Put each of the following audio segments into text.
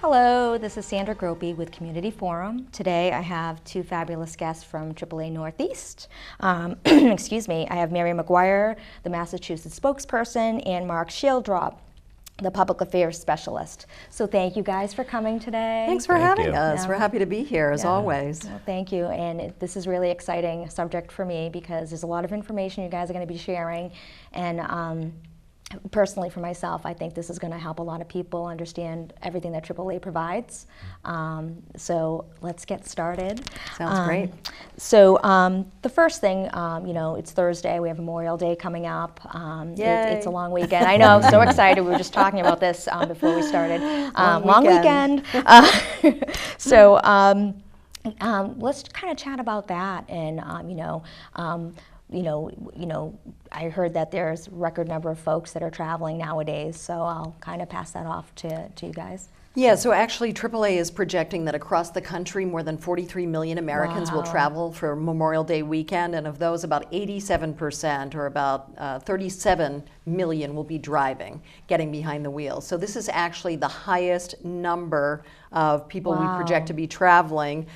Hello, this is Sandra Gropey with Community Forum. Today I have two fabulous guests from AAA Northeast. Excuse me, I have Mary Maguire, the Massachusetts spokesperson, and Mark Schieldrop, the public affairs specialist. So thank you guys for coming today. Thanks for having us. We're happy to be here as always. Well, thank you, and this is really exciting subject for me because there's a lot of information you guys are going to be sharing, and personally, for myself, I think this is going to help a lot of people understand everything that AAA provides. So let's get started. Sounds great. So the first thing, it's Thursday. We have Memorial Day coming up. It's a long weekend. I know, I'm so excited. We were just talking about this before we started. Long weekend. So let's kind of chat about that, and I heard that there's a record number of folks that are traveling nowadays, so I'll kind of pass that off to you guys. Yeah, so actually AAA is projecting that across the country more than 43 million Americans will travel for Memorial Day weekend, and of those about 87% or about 37 million will be driving, getting behind the wheel. So this is actually the highest number of people we project to be traveling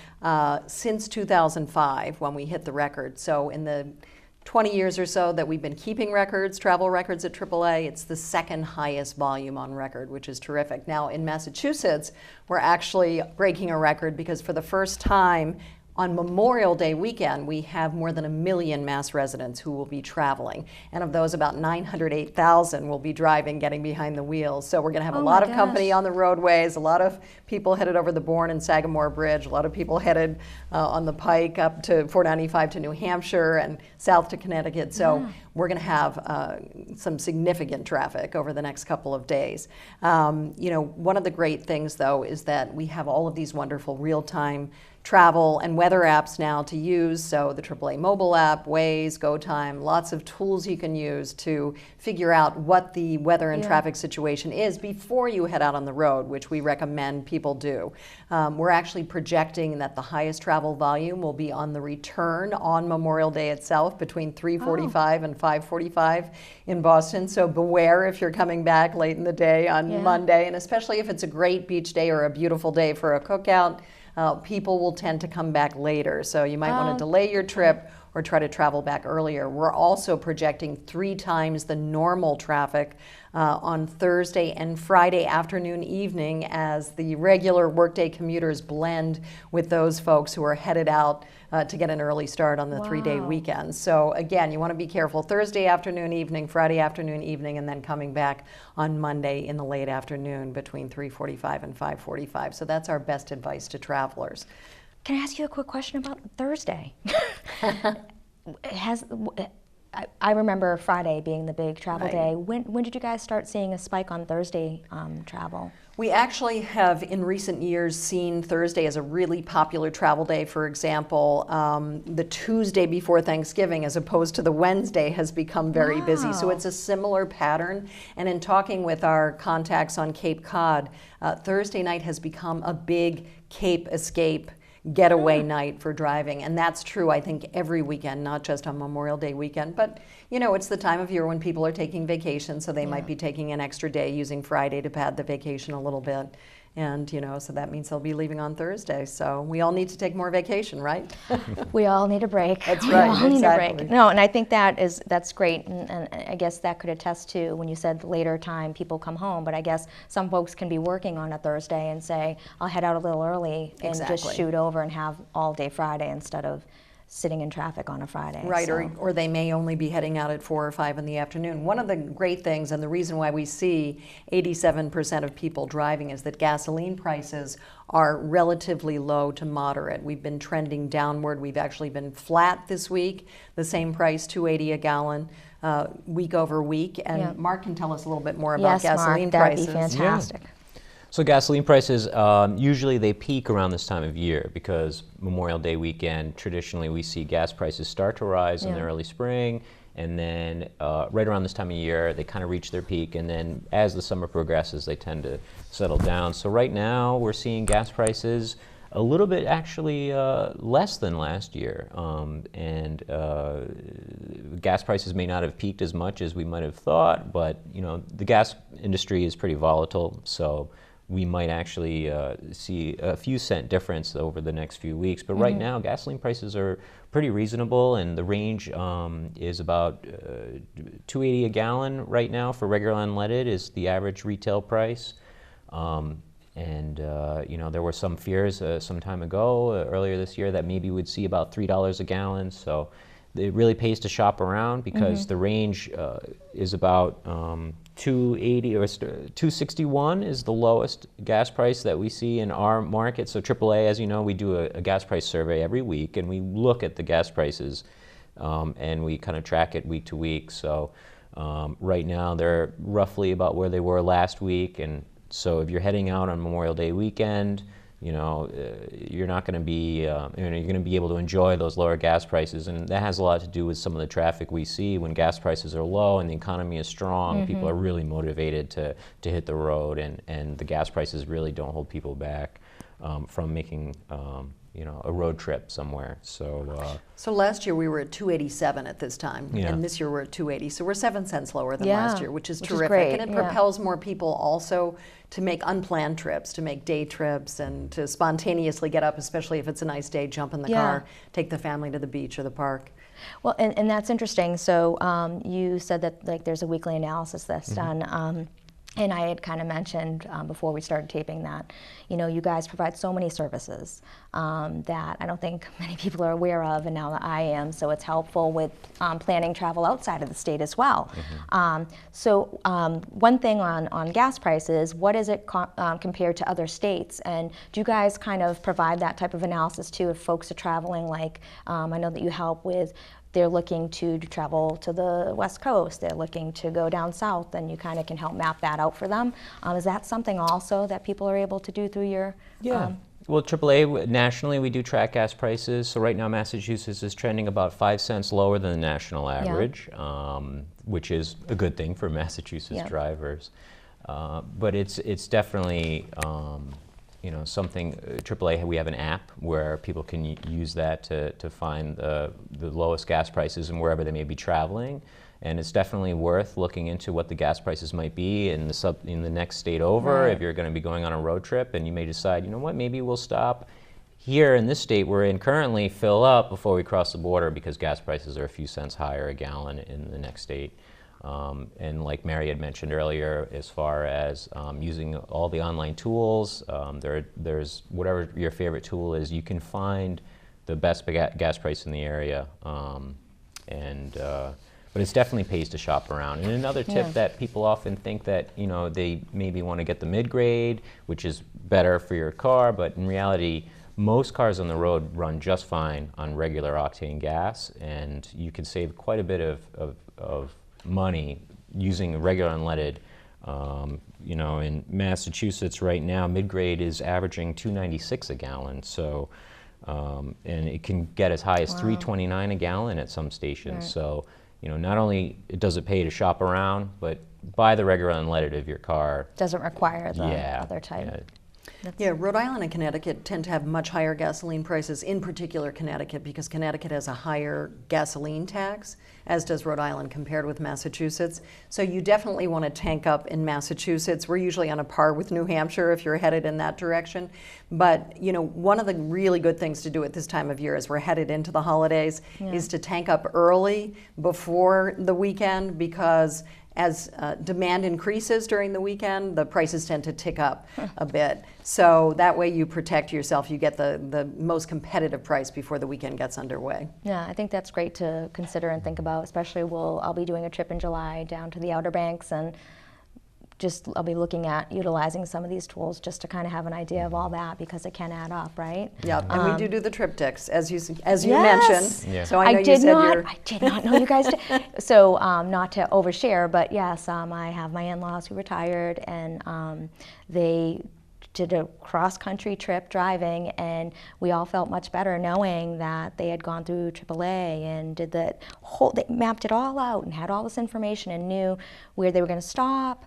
since 2005 when we hit the record. So in the 20 years or so that we've been keeping records, travel records at AAA, it's the second highest volume on record, which is terrific. Now in Massachusetts, we're actually breaking a record because for the first time on Memorial Day weekend, we have more than 1 million Mass residents who will be traveling. And of those, about 908,000 will be driving, getting behind the wheel. So we're gonna have a lot of company on the roadways, a lot of people headed over the Bourne and Sagamore Bridge, a lot of people headed on the Pike up to 495 to New Hampshire and south to Connecticut. So we're gonna have some significant traffic over the next couple of days. One of the great things though is that we have all of these wonderful real-time travel and weather apps now to use. So the AAA mobile app, Waze, GoTime, lots of tools you can use to figure out what the weather and traffic situation is before you head out on the road, which we recommend people do. We're actually projecting that the highest travel volume will be on the return on Memorial Day itself between 3:45 and 5:45 in Boston. So beware if you're coming back late in the day on Monday, and especially if it's a great beach day or a beautiful day for a cookout. People will tend to come back later, so you might want to delay your trip or try to travel back earlier. We're also projecting 3 times the normal traffic on Thursday and Friday afternoon, evening, as the regular workday commuters blend with those folks who are headed out to get an early start on the 3-day weekend. So again, you want to be careful Thursday afternoon, evening, Friday afternoon, evening, and then coming back on Monday in the late afternoon between 3:45 and 5:45. So that's our best advice to travelers. Can I ask you a quick question about Thursday? I remember Friday being the big travel day. When did you guys start seeing a spike on Thursday travel? We actually have in recent years seen Thursday as a really popular travel day. For example, the Tuesday before Thanksgiving as opposed to the Wednesday has become very busy. So it's a similar pattern. And in talking with our contacts on Cape Cod, Thursday night has become a big Cape escape getaway night for driving. And that's true, I think, every weekend, not just on Memorial Day weekend. But, it's the time of year when people are taking vacation, so they might be taking an extra day using Friday to pad the vacation a little bit. And, so that means they'll be leaving on Thursday. So we all need to take more vacation, right? We all need a break. That's right, we all need a break. No, and I think that's great. And I guess that could attest to when you said later time people come home. But I guess some folks can be working on a Thursday and say, I'll head out a little early and just shoot over and have all day Friday instead of sitting in traffic on a Friday. Right, or they may only be heading out at 4 or 5 in the afternoon. One of the great things, and the reason why we see 87% of people driving, is that gasoline prices are relatively low to moderate. We've been trending downward. We've actually been flat this week, the same price, $2.80 a gallon, week over week. And Mark can tell us a little bit more about gasoline prices. That'd be fantastic. So gasoline prices, usually they peak around this time of year because Memorial Day weekend, traditionally we see gas prices start to rise in the early spring, and then right around this time of year they kind of reach their peak, and then as the summer progresses they tend to settle down. So right now we're seeing gas prices a little bit actually less than last year, and gas prices may not have peaked as much as we might have thought, but the gas industry is pretty volatile, so we might actually see a few cent difference over the next few weeks. But right now, gasoline prices are pretty reasonable, and the range is about $2.80 a gallon right now for regular unleaded is the average retail price. You know, there were some fears some time ago, earlier this year, that maybe we'd see about $3 a gallon. So it really pays to shop around because the range is about 280 or 261 is the lowest gas price that we see in our market. So AAA, as you know, we do a gas price survey every week, and we look at the gas prices and we kind of track it week to week. So right now they're roughly about where they were last week, and so if you're heading out on Memorial Day weekend, you know, you're not going to be, you know, you're going to be able to enjoy those lower gas prices, and that has a lot to do with some of the traffic we see. When gas prices are low and the economy is strong, people are really motivated to hit the road, and the gas prices really don't hold people back from making, you know, a road trip somewhere. So last year we were at 287 at this time, and this year we're at 280. So we're 7 cents lower than last year, which is terrific. Great. And it propels more people also to make unplanned trips, to make day trips, and to spontaneously get up, especially if it's a nice day, jump in the car, take the family to the beach or the park. Well, and that's interesting. So you said that like there's a weekly analysis that's done. And I had kind of mentioned before we started taping that, you know, you guys provide so many services that I don't think many people are aware of, and now that I am, so it's helpful with planning travel outside of the state as well. So one thing on gas prices, what is it compared to other states? And do you guys kind of provide that type of analysis too if folks are traveling? Like I know that you help with, they're looking to travel to the West Coast, they're looking to go down south, and you kind of can help map that out for them. Is that something also that people are able to do through your? Well, AAA, nationally, we do track gas prices. So right now, Massachusetts is trending about 5 cents lower than the national average, which is a good thing for Massachusetts drivers. But it's definitely, you know, something, AAA, we have an app where people can use that to find the lowest gas prices and wherever they may be traveling. And it's definitely worth looking into what the gas prices might be in the next state over if you're going to be going on a road trip, and you may decide, you know what, maybe we'll stop here in this state we're in currently, fill up before we cross the border because gas prices are a few cents higher a gallon in the next state. And like Mary had mentioned earlier, as far as using all the online tools, there's whatever your favorite tool is, you can find the best gas price in the area. But it definitely pays to shop around. And another tip that people often think that, you know, they maybe want to get the mid-grade, which is better for your car, but in reality, most cars on the road run just fine on regular octane gas, and you can save quite a bit of money using regular unleaded. You know, in Massachusetts right now, mid-grade is averaging $2.96 a gallon. So, and it can get as high as $3.29 a gallon at some stations. So, you know, not only does it pay to shop around, but buy the regular unleaded of your car. Doesn't require the other type. Rhode Island and Connecticut tend to have much higher gasoline prices, in particular Connecticut, because Connecticut has a higher gasoline tax, as does Rhode Island compared with Massachusetts. So you definitely want to tank up in Massachusetts. We're usually on a par with New Hampshire if you're headed in that direction. But, you know, one of the really good things to do at this time of year as we're headed into the holidays is to tank up early before the weekend, because as demand increases during the weekend, the prices tend to tick up a bit. So that way you protect yourself. You get the most competitive price before the weekend gets underway. Yeah, I think that's great to consider and think about, especially I'll be doing a trip in July down to the Outer Banks, and I'll be looking at utilizing some of these tools just to kind of have an idea of all that, because it can add up, right? Yeah, and we do the triptychs, as you mentioned. Yeah. So I did not know you guys did. So not to overshare, but yes, I have my in-laws who retired, and they did a cross-country trip driving, and we all felt much better knowing that they had gone through AAA and did they mapped it all out and had all this information and knew where they were going to stop,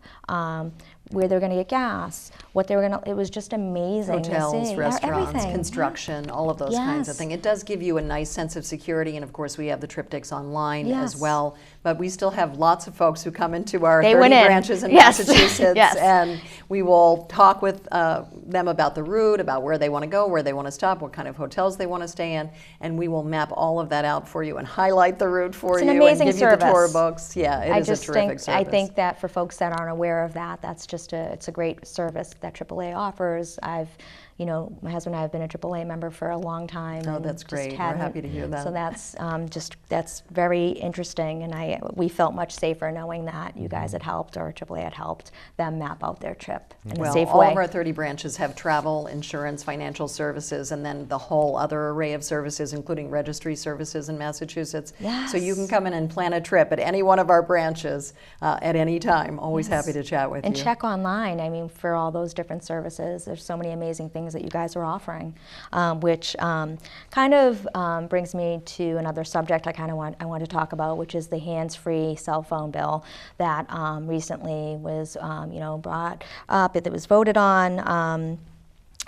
where they're going to get gas, what they were going to, it was just amazing to Hotels, see. restaurants, Everything. construction, all of those kinds of Yes. things. It does give you a nice sense of security, and of course we have the triptychs online Yes. as well. But we still have lots of folks who come into our They 30 went in. branches in Yes. Massachusetts, Yes. and we will talk with them about the route, about where they want to go, where they want to stop, what kind of hotels they want to stay in, and we will map all of that out for you and highlight the route for It's you an amazing and give you the tour service. books. Yeah, it is a terrific service. I think that for folks that aren't aware of that, it's a great service that AAA offers. My husband and I have been a AAA member for a long time. Oh, and that's just great. We're hadn't- happy to hear that. So that's very interesting, and we felt much safer knowing that you guys had helped, or AAA had helped them map out their trip in a safe all way. of our 30 branches have travel, insurance, financial services, and then the whole other array of services, including registry services in Massachusetts. Yes. So you can come in and plan a trip at any one of our branches at any time. Always happy to chat with And you. check online, for all those different services. There's so many amazing things that you guys are offering, which kind of brings me to another subject I want to talk about, which is the hands-free cell phone bill that recently was brought up. It was voted on.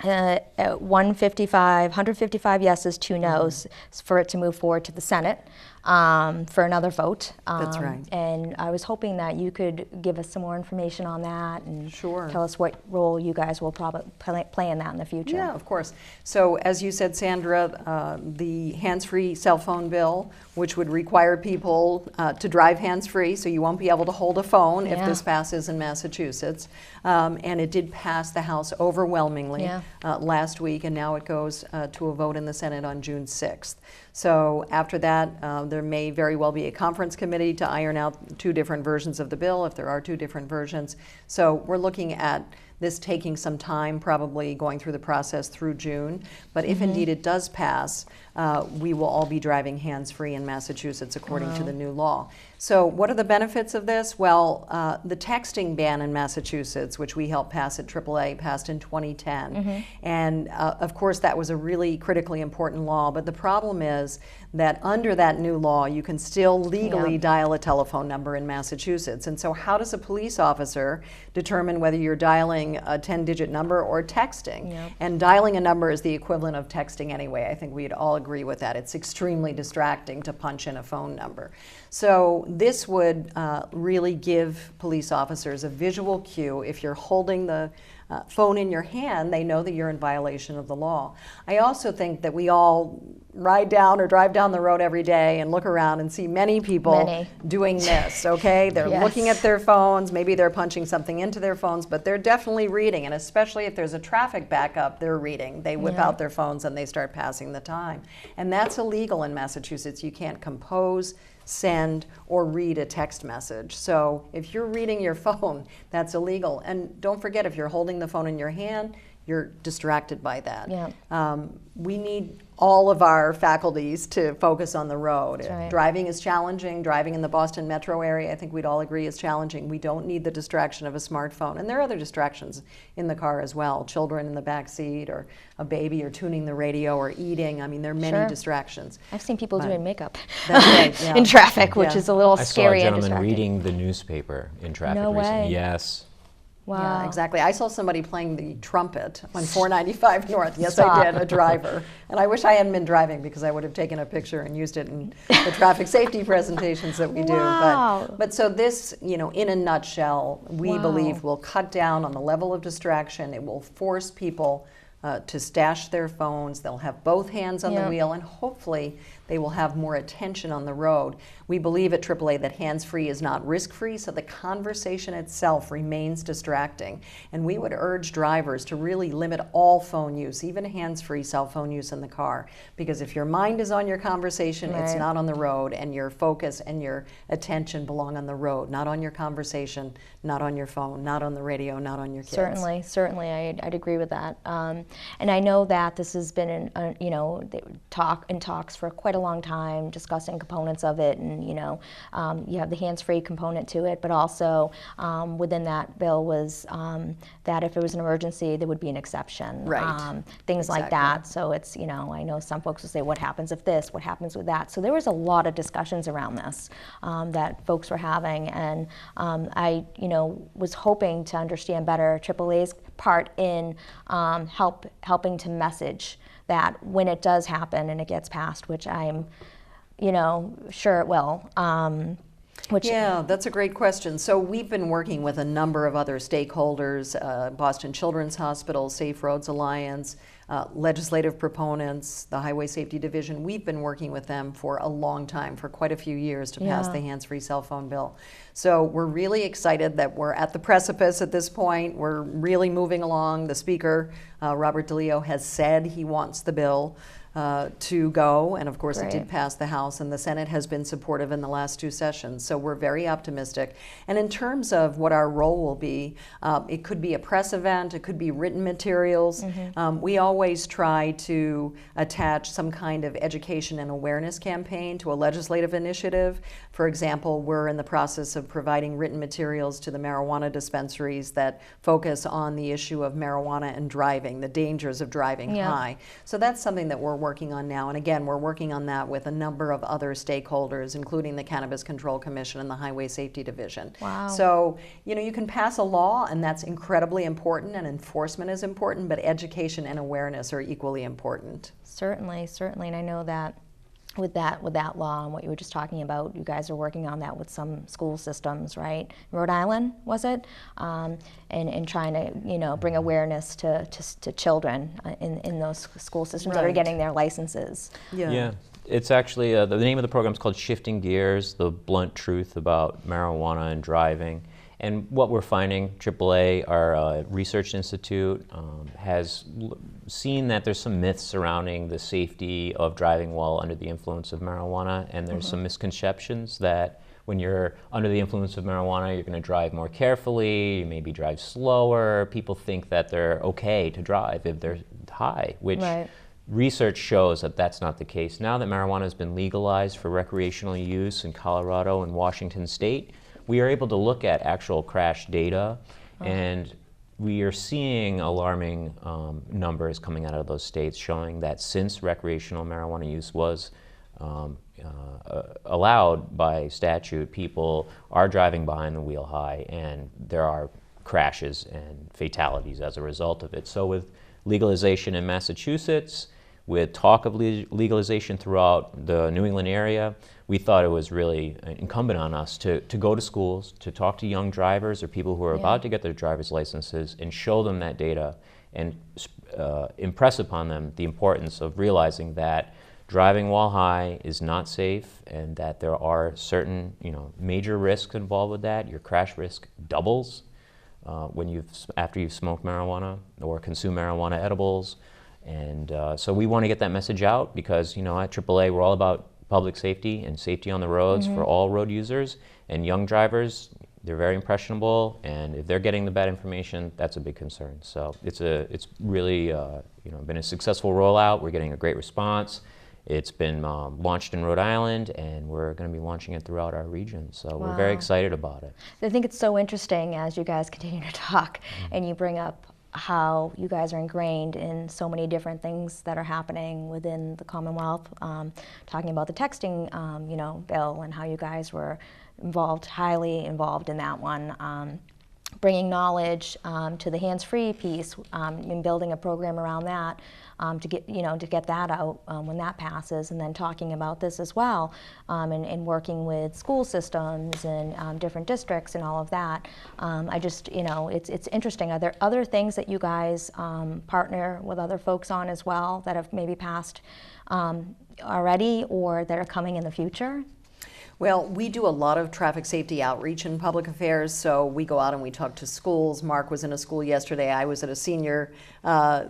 155 yeses, 2 noes for it to move forward to the Senate for another vote. That's right. And I was hoping that you could give us some more information on that and Sure. tell us what role you guys will probably play in that in the future. Yeah, of course. So as you said, Sandra, the hands-free cell phone bill, which would require people to drive hands-free, so you won't be able to hold a phone if Yeah. this passes in Massachusetts. And it did pass the House overwhelmingly Yeah. last week, and now it goes to a vote in the Senate on June 6th. So after that, there may very well be a conference committee to iron out 2 different versions of the bill, if there are 2 different versions. So we're looking at this taking some time, probably going through the process through June. But if indeed it does pass, we will all be driving hands-free in Massachusetts according to the new law. So what are the benefits of this? Well, the texting ban in Massachusetts, which we helped pass at AAA, passed in 2010. And of course, that was a really critically important law. But the problem is that under that new law, you can still legally dial a telephone number in Massachusetts. And so how does a police officer determine whether you're dialing a 10-digit number or texting? And dialing a number is the equivalent of texting anyway. I think we'd all agree with that. It's extremely distracting to punch in a phone number. So this would really give police officers a visual cue. If you're holding the phone in your hand, they know that you're in violation of the law. I also think that we all ride down or drive down the road every day and look around and see many people doing this, okay? They're looking at their phones, maybe they're punching something into their phones, but they're definitely reading, and especially if there's a traffic backup, they're reading. They whip out their phones and they start passing the time. And that's illegal in Massachusetts. You can't compose, send, or read a text message. So if you're reading your phone, that's illegal. And don't forget, if you're holding the phone in your hand, you're distracted by that. We need all of our faculties to focus on the road. Right. Driving is challenging. Driving in the Boston metro area, I think we'd all agree, is challenging. We don't need the distraction of a smartphone. And there are other distractions in the car as well. Children in the back seat, or a baby, or tuning the radio, or eating. I mean, there are many distractions. I've seen people doing makeup That's right, in traffic, which is a little I scary saw a and gentleman distracting. reading the newspaper in traffic No recently. way. Yes. Wow. Yeah, exactly. I saw somebody playing the trumpet on 495 North. Yes, Stop. I did, a driver. And I wish I hadn't been driving, because I would have taken a picture and used it in the traffic safety presentations that we do. Wow. But so this, in a nutshell, we believe will cut down on the level of distraction. It will force people to stash their phones. They'll have both hands on the wheel, and hopefully they will have more attention on the road. We believe at AAA that hands-free is not risk-free, so the conversation itself remains distracting. And we would urge drivers to really limit all phone use, even hands-free cell phone use in the car. Because if your mind is on your conversation, it's not on the road, and your focus and your attention belong on the road, not on your conversation, not on your phone, not on the radio, not on your kids. Certainly, I'd agree with that. And I know that this has been in talks for quite a a long time discussing components of it, and you have the hands-free component to it, but also within that bill was that if it was an emergency, there would be an exception. Right. Things like that. So it's, I know some folks will say, what happens if this? What happens with that? So there was a lot of discussions around this that folks were having, and I, was hoping to understand better AAA's part in helping to message that when it does happen and it gets passed, which I'm, sure it will. Yeah, that's a great question. So we've been working with a number of other stakeholders, Boston Children's Hospital, Safe Roads Alliance, legislative proponents, the Highway Safety Division. We've been working with them for a long time, for quite a few years, to pass the hands-free cell phone bill. So we're really excited that we're at the precipice at this point. We're really moving along. The Speaker, Robert DeLeo, has said he wants the bill to go, and of course it did pass the House, and the Senate has been supportive in the last 2 sessions, so we're very optimistic. And in terms of what our role will be, it could be a press event, it could be written materials. We always try to attach some kind of education and awareness campaign to a legislative initiative. For example, we're in the process of providing written materials to the marijuana dispensaries that focus on the issue of marijuana and driving, the dangers of driving high. So that's something that we're working on now, and again, we're working on that with a number of other stakeholders, including the Cannabis Control Commission and the Highway Safety Division. Wow. So, you can pass a law, and that's incredibly important, and enforcement is important, but education and awareness are equally important. Certainly, and I know that with that law and what you were just talking about, you guys are working on that with some school systems, right? Rhode Island, was it? And trying to, bring awareness to children in those school systems that are getting their licenses. Yeah. It's actually, the name of the program is called Shifting Gears, the blunt truth about marijuana and driving. And what we're finding, AAA, our research institute, has seen that there's some myths surrounding the safety of driving while under the influence of marijuana, and there's some misconceptions that when you're under the influence of marijuana, you're going to drive more carefully, you maybe drive slower. People think that they're okay to drive if they're high, which research shows that that's not the case. Now that marijuana has been legalized for recreational use in Colorado and Washington State, we are able to look at actual crash data, and we are seeing alarming numbers coming out of those states showing that since recreational marijuana use was allowed by statute, people are driving behind the wheel high, and there are crashes and fatalities as a result of it. So with legalization in Massachusetts, with talk of legalization throughout the New England area, we thought it was really incumbent on us to go to schools, to talk to young drivers or people who are about to get their driver's licenses and show them that data and impress upon them the importance of realizing that driving while high is not safe and that there are certain major risks involved with that. Your crash risk doubles after you've smoked marijuana or consume marijuana edibles. And so we want to get that message out because, at AAA, we're all about public safety and safety on the roads for all road users. And young drivers, they're very impressionable, and if they're getting the bad information, that's a big concern. So it's really been a successful rollout. We're getting a great response. It's been launched in Rhode Island, and we're going to be launching it throughout our region. So we're very excited about it. I think it's so interesting as you guys continue to talk and you bring up how you guys are ingrained in so many different things that are happening within the Commonwealth, talking about the texting, bill and how you guys were highly involved in that one, bringing knowledge to the hands-free piece and building a program around that to get that out when that passes, and then talking about this as well and working with school systems and different districts and all of that. It's interesting. Are there other things that you guys partner with other folks on as well that have maybe passed already or that are coming in the future? Well, we do a lot of traffic safety outreach in public affairs, so we go out and we talk to schools. Mark was in a school yesterday. I was at a senior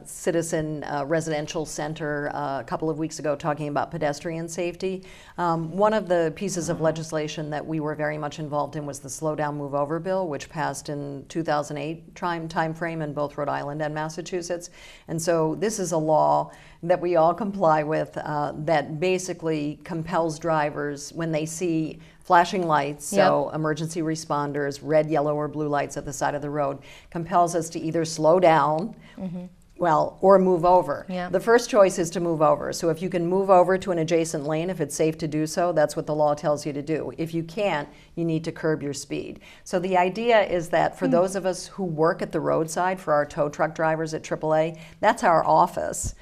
citizen residential center a couple of weeks ago talking about pedestrian safety. One of the pieces of legislation that we were very much involved in was the Slow Down, Move Over bill, which passed in 2008 time frame in both Rhode Island and Massachusetts. And so this is a law that we all comply with that basically compels drivers when they see flashing lights, so emergency responders, red, yellow, or blue lights at the side of the road, compels us to either slow down, or move over. The first choice is to move over. So if you can move over to an adjacent lane, if it's safe to do so, that's what the law tells you to do. If you can't, you need to curb your speed. So the idea is that for those of us who work at the roadside, for our tow truck drivers at AAA, that's our office.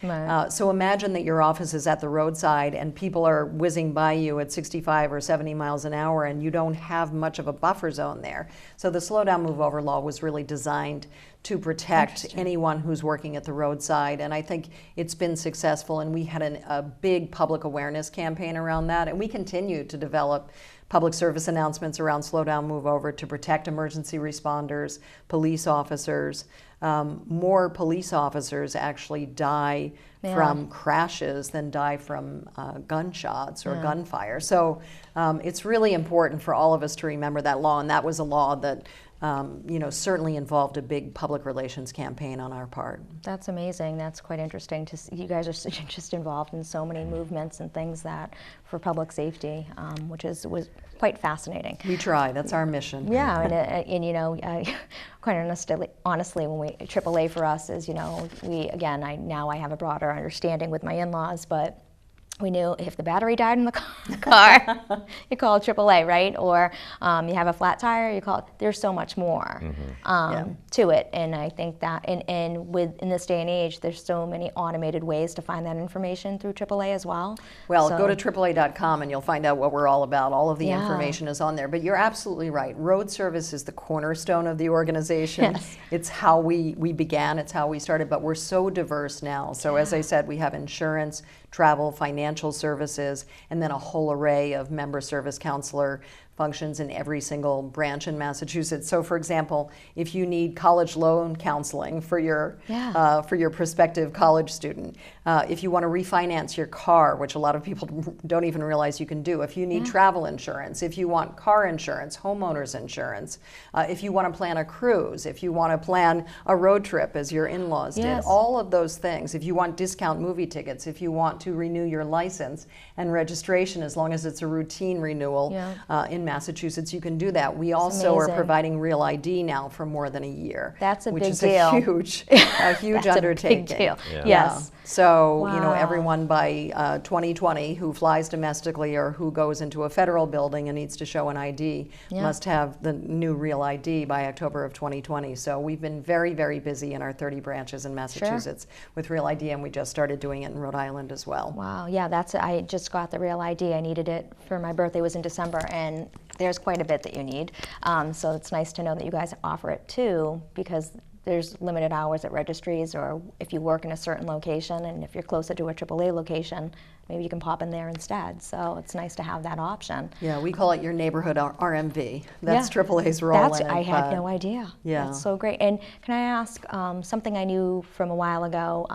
So imagine that your office is at the roadside and people are whizzing by you at 65 or 70 miles an hour and you don't have much of a buffer zone there. So the Slow Down, Move Over law was really designed to protect anyone who's working at the roadside, and I think it's been successful, and we had a big public awareness campaign around that, and we continue to develop public service announcements around Slow Down, Move Over to protect emergency responders, police officers. More police officers actually die from crashes than die from gunshots or gunfire. So it's really important for all of us to remember that law, and that was a law that certainly involved a big public relations campaign on our part. That's amazing. That's quite interesting to see. You guys are just involved in so many movements and things that for public safety, which was quite fascinating. We try. That's our mission. Yeah, and quite honestly, when we AAA for us is now I have a broader understanding with my in-laws, but we knew if the battery died in the car, you call AAA, right? Or you have a flat tire, you call it. There's so much more to it, and I think that, in this day and age, there's so many automated ways to find that information through AAA as well. Well, go to AAA.com and you'll find out what we're all about. All of the information is on there. But you're absolutely right. Road service is the cornerstone of the organization. It's how we began. It's how we started. But we're so diverse now. So as I said, we have insurance, travel, financial services, and then a whole array of member service counselor functions in every single branch in Massachusetts. So for example, if you need college loan counseling for your prospective college student, if you want to refinance your car, which a lot of people don't even realize you can do, if you need travel insurance, if you want car insurance, homeowners insurance, if you want to plan a cruise, if you want to plan a road trip as your in-laws did, all of those things, if you want discount movie tickets, if you want to renew your license and registration, as long as it's a routine renewal in Massachusetts, you can do that. We also are providing Real ID now for more than a year. That's a which big is deal. A huge undertaking. A big deal. So everyone by 2020 who flies domestically or who goes into a federal building and needs to show an ID must have the new Real ID by October of 2020. So we've been very, very busy in our 30 branches in Massachusetts with Real ID, and we just started doing it in Rhode Island as well. Wow, I just got the Real ID. I needed it for my birthday. It was in December, and there's quite a bit that you need. So it's nice to know that you guys offer it too, because there's limited hours at registries, or if you work in a certain location, and if you're closer to a AAA location, maybe you can pop in there instead. So it's nice to have that option. Yeah, we call it your neighborhood RMV. That's AAA's role in it. I had no idea. Yeah. That's so great. And can I ask something I knew from a while ago,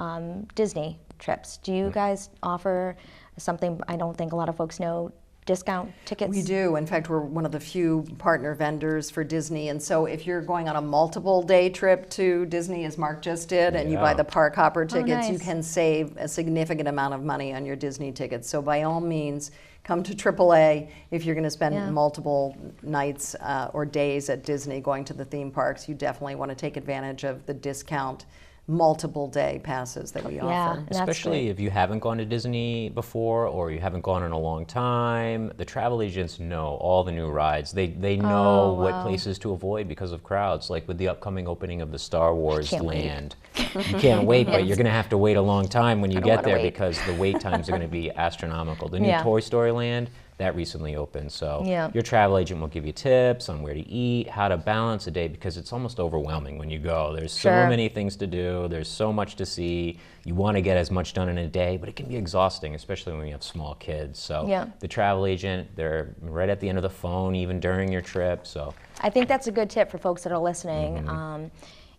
Disney trips. Do you guys offer something I don't think a lot of folks know, discount tickets? We do. In fact, we're one of the few partner vendors for Disney. And so if you're going on a multiple day trip to Disney, as Mark just did, and you buy the park hopper tickets, you can save a significant amount of money on your Disney tickets. So by all means, come to AAA if you're going to spend multiple nights or days at Disney going to the theme parks. You definitely want to take advantage of the discount multiple day passes that we offer. Especially if you haven't gone to Disney before, or you haven't gone in a long time. The travel agents know all the new rides. They know what places to avoid because of crowds, like with the upcoming opening of the Star Wars land. You can't wait, but you're going to have to wait a long time when you get there because the wait times are going to be astronomical. The new Toy Story land, that recently opened. So Yeah. your travel agent will give you tips on where to eat, how to balance a day, because it's almost overwhelming when you go. There's so Sure. many things to do. There's so much to see. You want to get as much done in a day, but it can be exhausting, especially when you have small kids. So Yeah. the travel agent, they're right at the end of the phone, even during your trip. So I think that's a good tip for folks that are listening.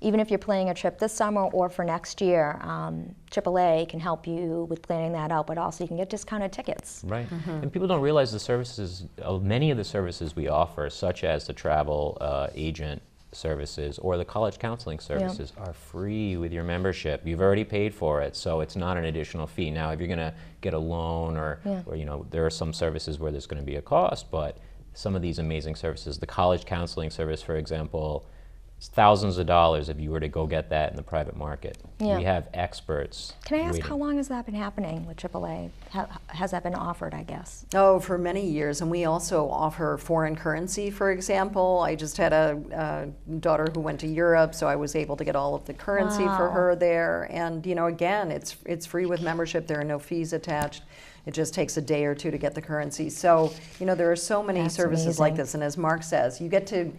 Even if you're planning a trip this summer or for next year, AAA can help you with planning that out, but also you can get discounted tickets. right. And people don't realize the services, many of the services we offer, such as the travel agent services or the college counseling services, are free with your membership. You've already paid for it, so it's not an additional fee. Now, if you're going to get a loan or there are some services where there's going to be a cost, but some of these amazing services, the college counseling service, for example, it's thousands of dollars if you were to go get that in the private market. Yeah. We have experts. Can I ask waiting. how long has that been happening with AAA? Has that been offered, I guess? Oh, for many years, and we also offer foreign currency, for example. I just had a daughter who went to Europe, so I was able to get all of the currency for her there. And again, it's free with membership. There are no fees attached. It just takes a day or two to get the currency. So there are so many services like this, and as Mark says, you get to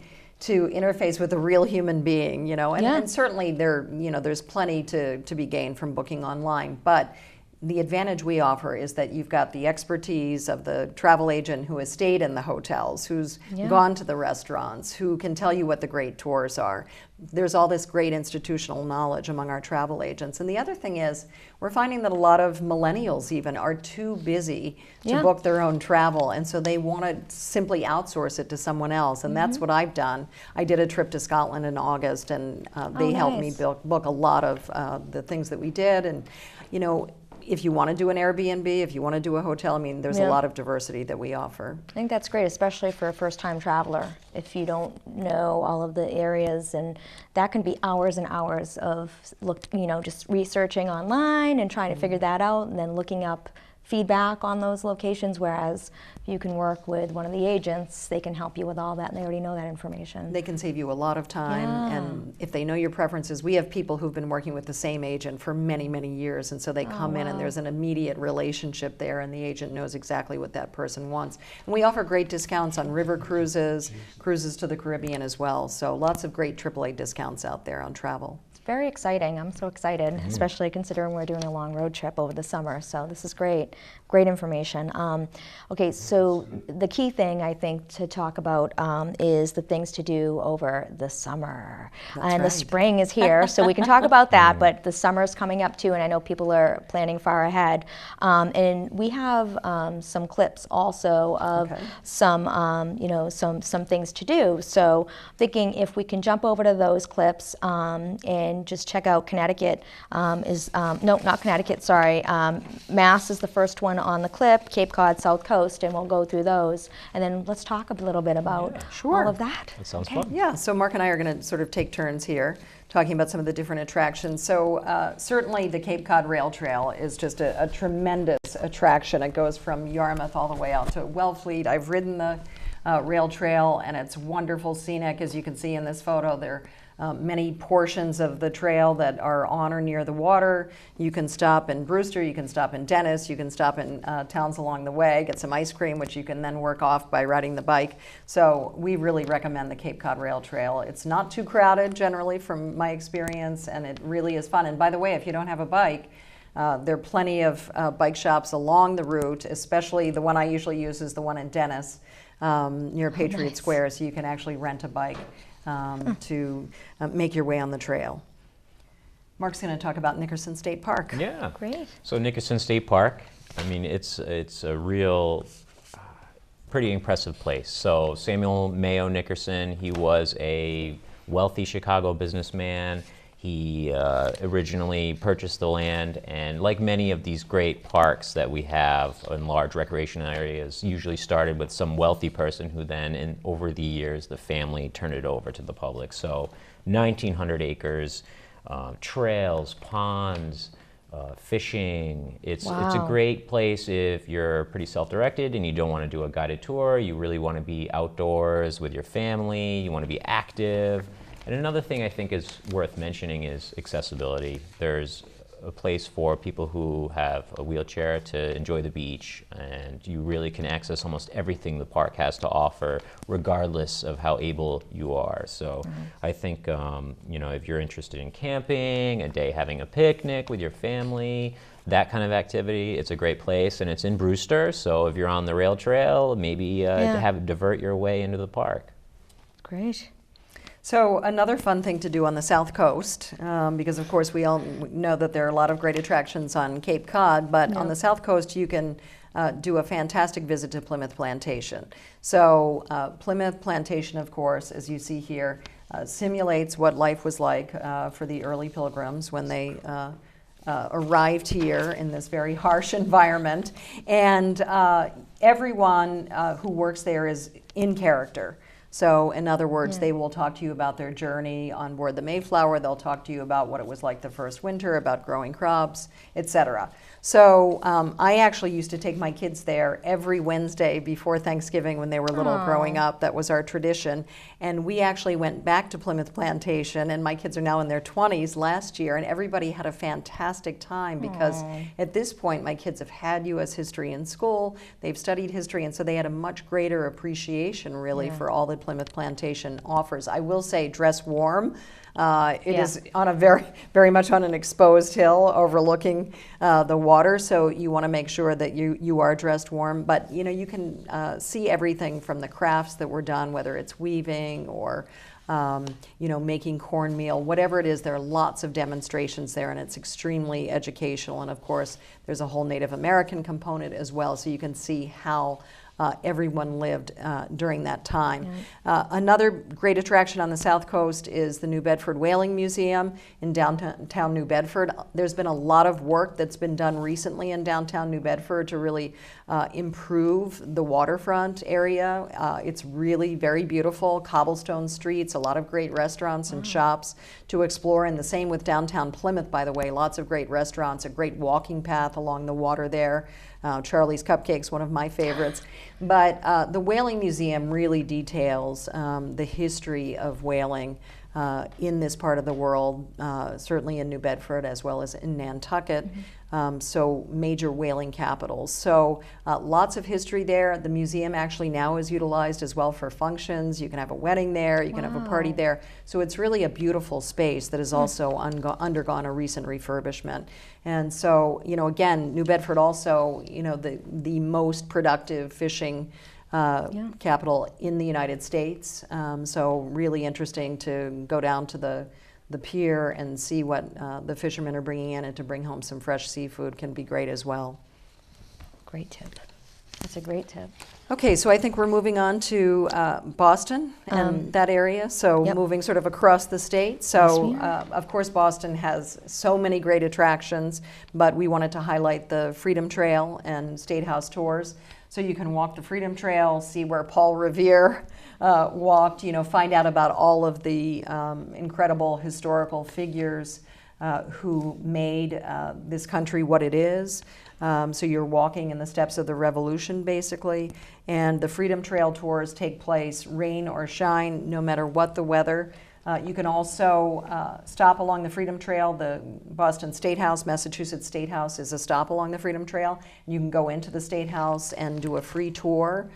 interface with a real human being, and certainly there's plenty to be gained from booking online, but the advantage we offer is that you've got the expertise of the travel agent who has stayed in the hotels, who's gone to the restaurants, who can tell you what the great tours are. There's all this great institutional knowledge among our travel agents. And the other thing is, we're finding that a lot of millennials even are too busy to book their own travel, and so they want to simply outsource it to someone else, and that's what I've done. I did a trip to Scotland in August, and they helped me book a lot of the things that we did. And if you want to do an Airbnb, if you want to do a hotel, there's a lot of diversity that we offer. I think that's great, especially for a first-time traveler. If you don't know all of the areas, and that can be hours and hours of just researching online and trying to figure that out, and then looking up feedback on those locations, whereas you can work with one of the agents, they can help you with all that, and they already know that information. They can save you a lot of time, and if they know your preferences, we have people who've been working with the same agent for many, many years, and so they come in and there's an immediate relationship there, and the agent knows exactly what that person wants. And we offer great discounts on river cruises, cruises to the Caribbean as well, so lots of great AAA discounts out there on travel. Very exciting. I'm so excited, especially considering we're doing a long road trip over the summer. So this is great. Great information. Okay, so the key thing I think to talk about is the things to do over the summer. The spring is here, so we can talk about that, but the summer is coming up too, and I know people are planning far ahead. And we have some clips also of some things to do. So thinking if we can jump over to those clips and just check out Connecticut no, not Connecticut, sorry. Mass is the first one on the clip, Cape Cod, South Coast, and we'll go through those. And then let's talk a little bit about all of that. That sounds fun. Yeah, so Mark and I are going to sort of take turns here talking about some of the different attractions. So certainly the Cape Cod Rail Trail is just a tremendous attraction. It goes from Yarmouth all the way out to Wellfleet. I've ridden the rail trail, and it's wonderful scenic. As you can see in this photo, there are many portions of the trail that are on or near the water. You can stop in Brewster, you can stop in Dennis, you can stop in towns along the way, get some ice cream, which you can then work off by riding the bike. So we really recommend the Cape Cod Rail Trail. It's not too crowded generally from my experience, and it really is fun. And by the way, if you don't have a bike, there are plenty of bike shops along the route, especially the one I usually use is the one in Dennis near Patriot Square, so you can actually rent a bike to make your way on the trail. Mark's going to talk about Nickerson State Park. Yeah. Great. So Nickerson State Park, it's a real pretty impressive place. So Samuel Mayo Nickerson, he was a wealthy Chicago businessman. He originally purchased the land, and like many of these great parks that we have in large recreation areas, usually started with some wealthy person who then, over the years, the family turned it over to the public. So 1,900 acres, trails, ponds, fishing. It's a great place if you're pretty self-directed and you don't want to do a guided tour. You really want to be outdoors with your family. You want to be active. And another thing I think is worth mentioning is accessibility. There's a place for people who have a wheelchair to enjoy the beach, and you really can access almost everything the park has to offer, regardless of how able you are. So I think, you know, if you're interested in camping, a day having a picnic with your family, that kind of activity, it's a great place, and it's in Brewster. So if you're on the rail trail, maybe divert your way into the park. Great. So another fun thing to do on the South Coast, because of course we all know that there are a lot of great attractions on Cape Cod, but on the South Coast you can do a fantastic visit to Plymouth Plantation. So Plymouth Plantation, of course, as you see here, simulates what life was like for the early pilgrims when they arrived here in this very harsh environment. And everyone who works there is in character. So in other words, they will talk to you about their journey on board the Mayflower. They'll talk to you about what it was like the first winter, about growing crops, etc. So I actually used to take my kids there every Wednesday before Thanksgiving when they were little growing up. That was our tradition. And we actually went back to Plymouth Plantation, and my kids are now in their 20s last year, and everybody had a fantastic time because at this point my kids have had U.S. history in school, they've studied history, and so they had a much greater appreciation really for all that Plymouth Plantation offers. I will say dress warm. It is on a very much on an exposed hill overlooking the water, so you want to make sure that you are dressed warm. But you know, you can see everything from the crafts that were done, whether it's weaving or you know, making cornmeal, whatever it is. There are lots of demonstrations there, and it's extremely educational. And of course, there's a whole Native American component as well, so you can see how everyone lived during that time. Another great attraction on the South Coast is the New Bedford Whaling Museum in downtown New Bedford. There's been a lot of work that's been done recently in downtown New Bedford to really improve the waterfront area. It's really very beautiful, cobblestone streets, a lot of great restaurants and shops to explore, and the same with downtown Plymouth, by the way. Lots of great restaurants, a great walking path along the water there. Charlie's Cupcakes, one of my favorites. But the Whaling Museum really details the history of whaling in this part of the world, certainly in New Bedford as well as in Nantucket, so major whaling capitals. So lots of history there. The museum actually now is utilized as well for functions. You can have a wedding there, you can have a party there. So it's really a beautiful space that has also undergone a recent refurbishment. And so, you know, again, New Bedford also, you know, the most productive fishing capital in the United States. So really interesting to go down to the pier and see what the fishermen are bringing in, and to bring home some fresh seafood can be great as well. Great tip. That's a great tip. Okay, so I think we're moving on to Boston and that area, so moving sort of across the state. So, of course, Boston has so many great attractions, but we wanted to highlight the Freedom Trail and State House tours. So you can walk the Freedom Trail, see where Paul Revere walked, you know, find out about all of the incredible historical figures who made this country what it is. So you're walking in the steps of the revolution, basically. And the Freedom Trail tours take place rain or shine, no matter what the weather. You can also stop along the Freedom Trail. The Boston State House, Massachusetts State House is a stop along the Freedom Trail. You can go into the State House and do a free tour.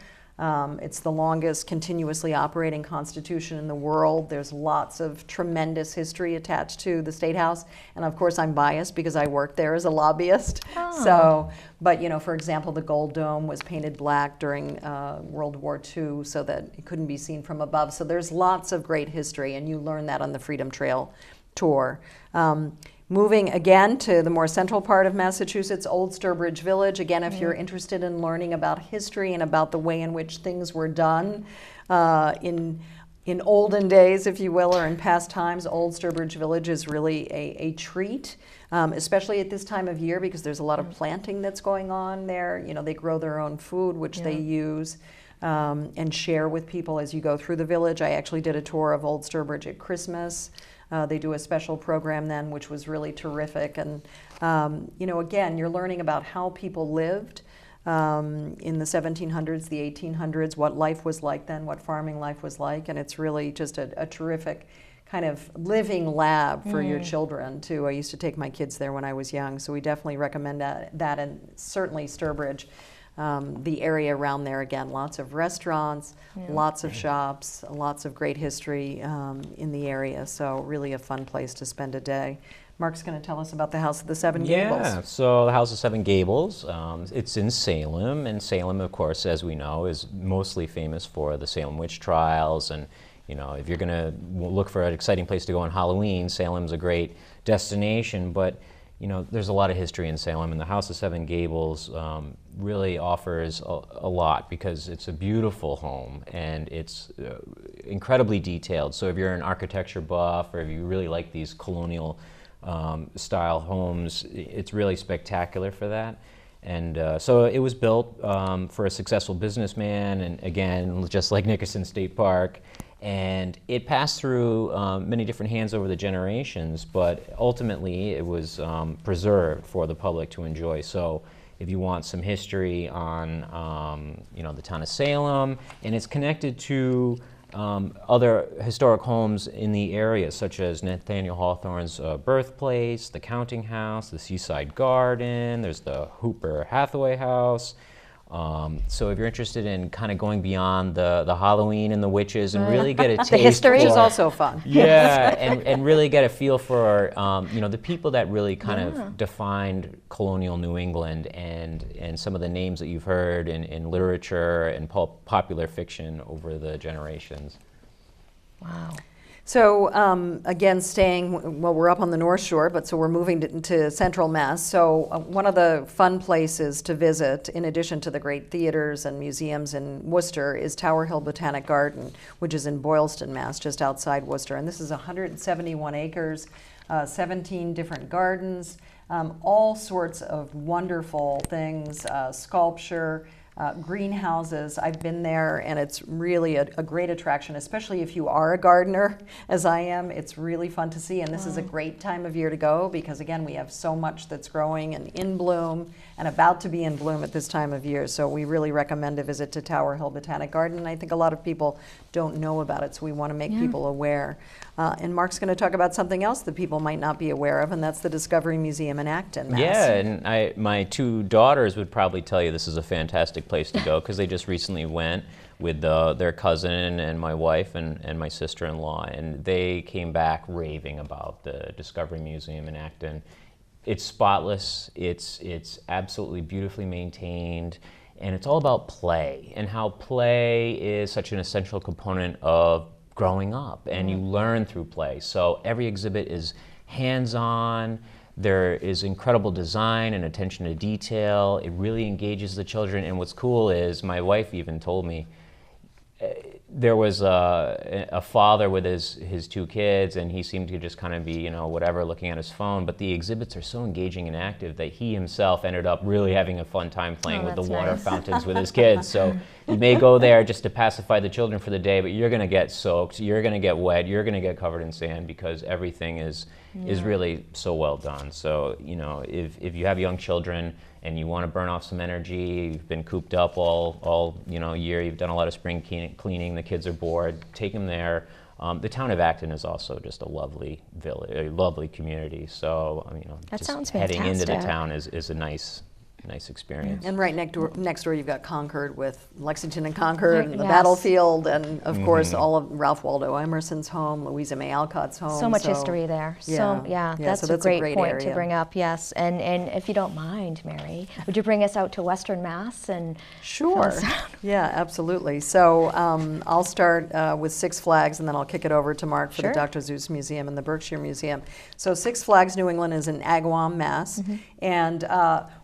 It's the longest continuously operating constitution in the world. There's lots of tremendous history attached to the State House. And of course, I'm biased because I worked there as a lobbyist. So, but you know, for example, the Gold Dome was painted black during World War II so that it couldn't be seen from above. So there's lots of great history, and you learn that on the Freedom Trail tour. Moving again to the more central part of Massachusetts, Old Sturbridge Village. Again, if you're interested in learning about history and about the way in which things were done in olden days, if you will, or in past times, Old Sturbridge Village is really a treat, especially at this time of year, because there's a lot of planting that's going on there. You know, they grow their own food, which they use and share with people as you go through the village. I actually did a tour of Old Sturbridge at Christmas. They do a special program then, which was really terrific. And, you know, again, you're learning about how people lived in the 1700s, the 1800s, what life was like then, what farming life was like, and it's really just a terrific kind of living lab for your children too. I used to take my kids there when I was young, so we definitely recommend that, and certainly Sturbridge, the area around there, again, lots of restaurants, lots of shops, lots of great history in the area, so really a fun place to spend a day. Mark's going to tell us about the House of the Seven Gables. Yeah, so the House of Seven Gables, it's in Salem, and Salem, of course, as we know, is mostly famous for the Salem witch trials, and you know, if you're going to look for an exciting place to go on Halloween, Salem's a great destination, but you know, there's a lot of history in Salem, and the House of Seven Gables really offers a lot because it's a beautiful home and it's incredibly detailed. So if you're an architecture buff or if you really like these colonial style homes, it's really spectacular for that. And so it was built for a successful businessman, and again, just like Nickerson State Park. And it passed through many different hands over the generations, but ultimately it was preserved for the public to enjoy. So if you want some history on you know, the town of Salem, and it's connected to other historic homes in the area, such as Nathaniel Hawthorne's birthplace, the Counting House, the Seaside Garden, there's the Hooper Hathaway House. So if you're interested in kind of going beyond the Halloween and the witches and really get a taste the history, which is also fun. Yeah, and really get a feel for you know, the people that really kind of defined colonial New England, and some of the names that you've heard in literature and popular fiction over the generations. Wow. So again, staying, well, we're up on the North Shore, but so we're moving to Central Mass. So one of the fun places to visit, in addition to the great theaters and museums in Worcester, is Tower Hill Botanic Garden, which is in Boylston, Mass, just outside Worcester. And this is 171 acres, 17 different gardens, all sorts of wonderful things, sculpture, greenhouses. I've been there, and it's really a great attraction, especially if you are a gardener, as I am. It's really fun to see, and this is a great time of year to go because, again, we have so much that's growing and in bloom and about to be in bloom at this time of year. So we really recommend a visit to Tower Hill Botanic Garden, and I think a lot of people don't know about it, so we want to make people aware. And Mark's going to talk about something else that people might not be aware of, and that's the Discovery Museum in Acton, Mass. Yeah, and my two daughters would probably tell you this is a fantastic place to go because they just recently went with their cousin and my wife and my sister-in-law, and they came back raving about the Discovery Museum in Acton. It's spotless, it's absolutely beautifully maintained, and it's all about play and how play is such an essential component of growing up, and you learn through play. So every exhibit is hands-on. There is incredible design and attention to detail. It really engages the children, and what's cool is my wife even told me there was a father with his two kids, and he seemed to just kind of be, you know, whatever, looking at his phone, but the exhibits are so engaging and active that he himself ended up really having a fun time playing with the water fountains with his kids. So you may go there just to pacify the children for the day, but you're going to get soaked, you're going to get wet, you're going to get covered in sand because everything is really so well done. So, you know, if you have young children and you want to burn off some energy, you've been cooped up all you know, year, you've done a lot of spring cleaning, the kids are bored, take them there. The town of Acton is also just a lovely village, a lovely community. So, I mean, you know, That just sounds heading into the fantastic. town is a nice experience. And right next door you've got Concord with Lexington and Concord and the Yes. battlefield, and of course all of Ralph Waldo Emerson's home, Louisa May Alcott's home. So much history there. So that's so a great point area to bring up. Yes, and if you don't mind, Mary, would you bring us out to Western Mass and Sure. Yeah, absolutely. So I'll start with Six Flags, and then I'll kick it over to Mark for the Dr. Seuss Museum and the Berkshire Museum. So Six Flags New England is in Agawam, Mass. And